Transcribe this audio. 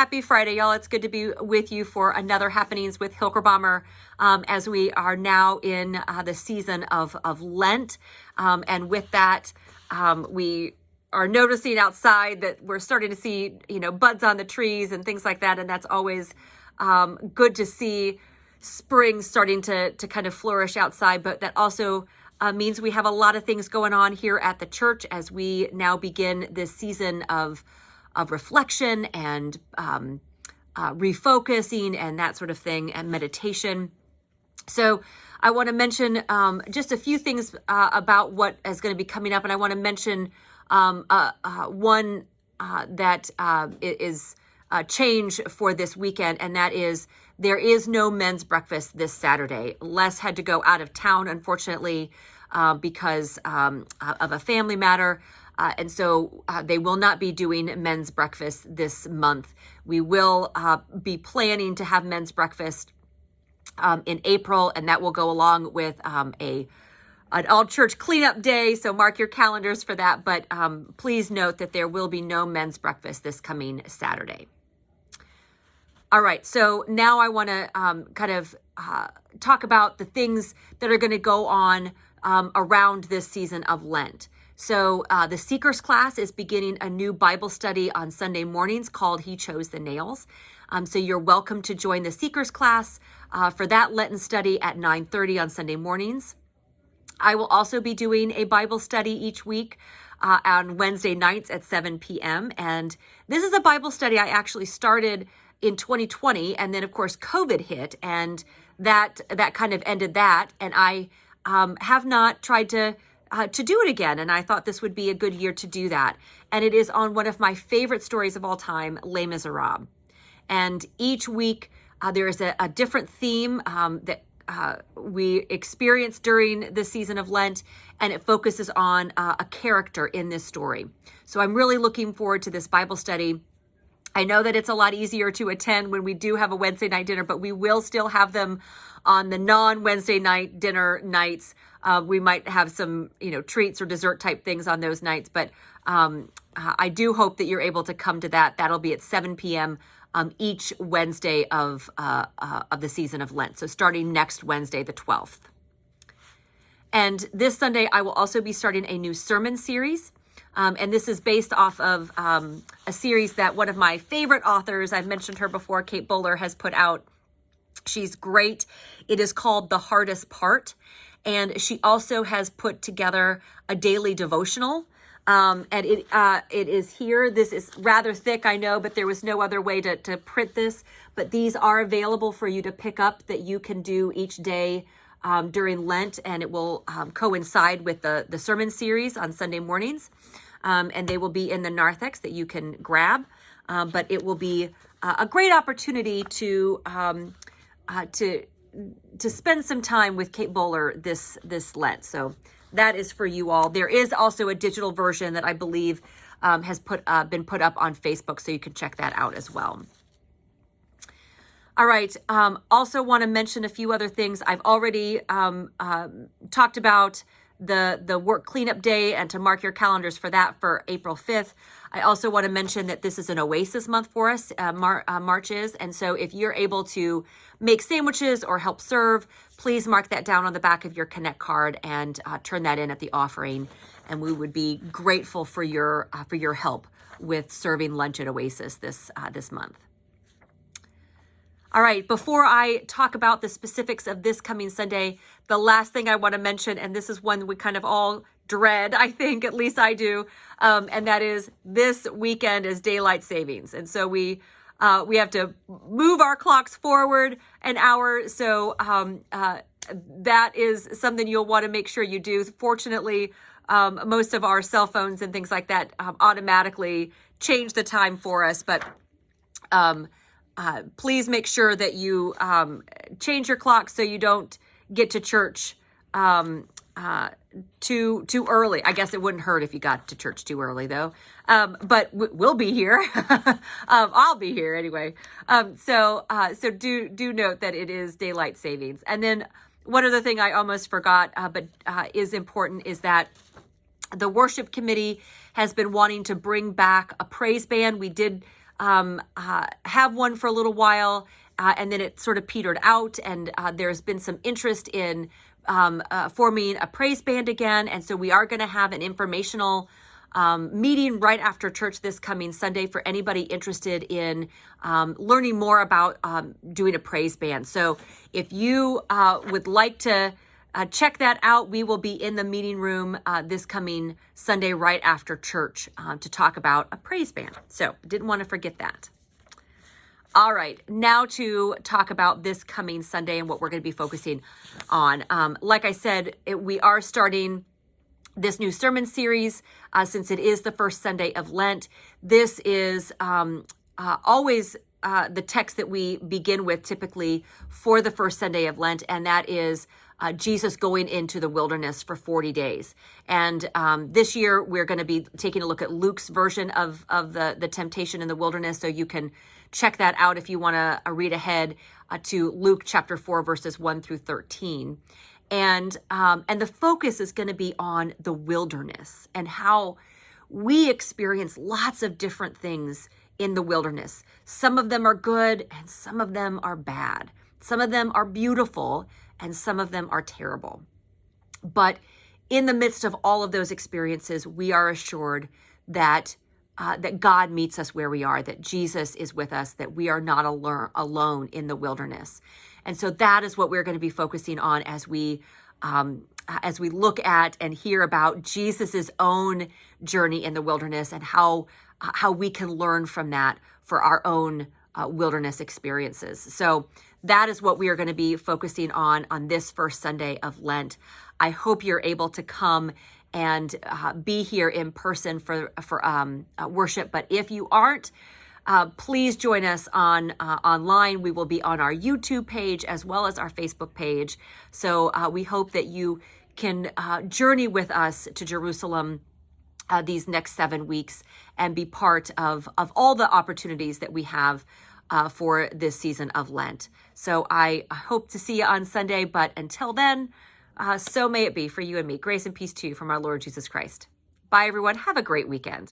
happy Friday, y'all. It's good to be with you for another Happenings with Hilkerbaumer as we are now in the season of Lent. And with that, we are noticing outside that we're starting to see, buds on the trees and things like that. And that's always good to see spring starting to kind of flourish outside. But that also means we have a lot of things going on here at the church as we now begin this season of reflection and refocusing and that sort of thing, and meditation. So I want to mention just a few things about what is going to be coming up. And I want to mention one that is a change for this weekend, and that is there is no men's breakfast this Saturday. Les had to go out of town, unfortunately, because of a family matter. And so they will not be doing men's breakfast this month. We will be planning to have men's breakfast in April, and that will go along with an all-church cleanup day. So mark your calendars for that. But please note that there will be no men's breakfast this coming Saturday. All right, so now I want to kind of talk about the things that are going to go on around this season of Lent. So the Seekers class is beginning a new Bible study on Sunday mornings called He Chose the Nails. So you're welcome to join the Seekers class for that Lenten study at 9:30 on Sunday mornings. I will also be doing a Bible study each week on Wednesday nights at 7 p.m. And this is a Bible study I actually started in 2020. And then, of course, COVID hit, and that kind of ended that. And I have not tried to do it again. And I thought this would be a good year to do that. And it is on one of my favorite stories of all time, Les Miserables. And each week there is a different theme that we experience during the season of Lent, and it focuses on a character in this story. So I'm really looking forward to this Bible study. I know that it's a lot easier to attend when we do have a Wednesday night dinner, but we will still have them on the non-Wednesday night dinner nights. We might have some, treats or dessert type things on those nights, but I do hope that you're able to come to that. That'll be at 7 p.m. Each Wednesday of the season of Lent. So starting next Wednesday, the 12th. And this Sunday, I will also be starting a new sermon series. And this is based off of a series that one of my favorite authors, I've mentioned her before, Kate Bowler, has put out. She's great. It is called The Hardest Part. And she also has put together a daily devotional. And it is here. This is rather thick, I know, but there was no other way to print this. But these are available for you to pick up that you can do each day during Lent. And it will coincide with the sermon series on Sunday mornings. And they will be in the narthex that you can grab. But it will be a great opportunity to spend some time with Kate Bowler this Lent. So that is for you all. There is also a digital version that I believe has been put up on Facebook, so you can check that out as well. All right. Also want to mention a few other things. I've already talked about the work cleanup day, and to mark your calendars for that for April 5th. I also want to mention that this is an Oasis month for us, March is. And so if you're able to make sandwiches or help serve, please mark that down on the back of your Connect card and turn that in at the offering. And we would be grateful for your help with serving lunch at Oasis this month. All right, before I talk about the specifics of this coming Sunday, the last thing I want to mention, and this is one we kind of all dread, I think, at least I do, and that is this weekend is daylight savings. And so we have to move our clocks forward an hour. So that is something you'll want to make sure you do. Fortunately, most of our cell phones and things like that automatically change the time for us, but please make sure that you change your clock so you don't get to church too early. I guess it wouldn't hurt if you got to church too early, though. But we'll be here. I'll be here anyway. So do note that it is daylight savings. And then one other thing I almost forgot, but is important, is that the worship committee has been wanting to bring back a praise band. We did have one for a little while, and then it sort of petered out, and there's been some interest in forming a praise band again. And so we are going to have an informational meeting right after church this coming Sunday for anybody interested in learning more about doing a praise band. So if you would like to check that out, we will be in the meeting room this coming Sunday right after church to talk about a praise band. So didn't want to forget that. All right, now to talk about this coming Sunday and what we're going to be focusing on. Like I said, we are starting this new sermon series since it is the first Sunday of Lent. This is always the text that we begin with typically for the first Sunday of Lent, and that is Jesus going into the wilderness for 40 days. And this year we're going to be taking a look at Luke's version of the temptation in the wilderness. So you can check that out if you want to read ahead to Luke chapter 4, verses 1 through 13. And the focus is going to be on the wilderness and how we experience lots of different things in the wilderness. Some of them are good and some of them are bad. Some of them are beautiful and some of them are terrible. But in the midst of all of those experiences, we are assured that that God meets us where we are, that Jesus is with us, that we are not alone in the wilderness. And so that is what we're going to be focusing on as we look at and hear about Jesus's own journey in the wilderness and how we can learn from that for our own wilderness experiences. So that is what we are going to be focusing on this first Sunday of Lent. I hope you're able to come and be here in person for worship. But if you aren't, please join us online. We will be on our YouTube page as well as our Facebook page. So we hope that you can journey with us to Jerusalem these next 7 weeks and be part of all the opportunities that we have for this season of Lent. So I hope to see you on Sunday. But until then, so may it be for you and me. Grace and peace to you from our Lord Jesus Christ. Bye, everyone. Have a great weekend.